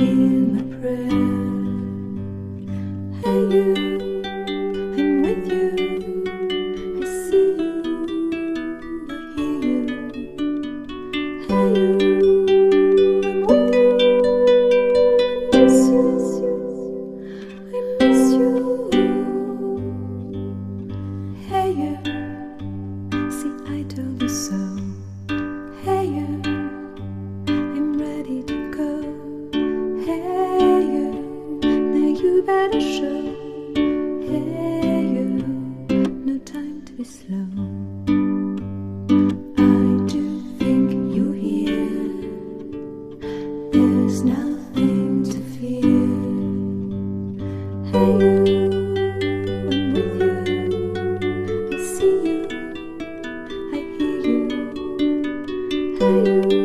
hear my prayer. Hey you, I'm with you. I see you, I hear you. Hey you, I'm with you. I miss you, I miss you. Hey you, see I told you so. Hey you, I'm ready to go. Hey you, now you better show. Hey you, no time to be slow. I do think you're here. There's nothing to fear. Hey you, I'm with you. I see you, I hear you. Hey you.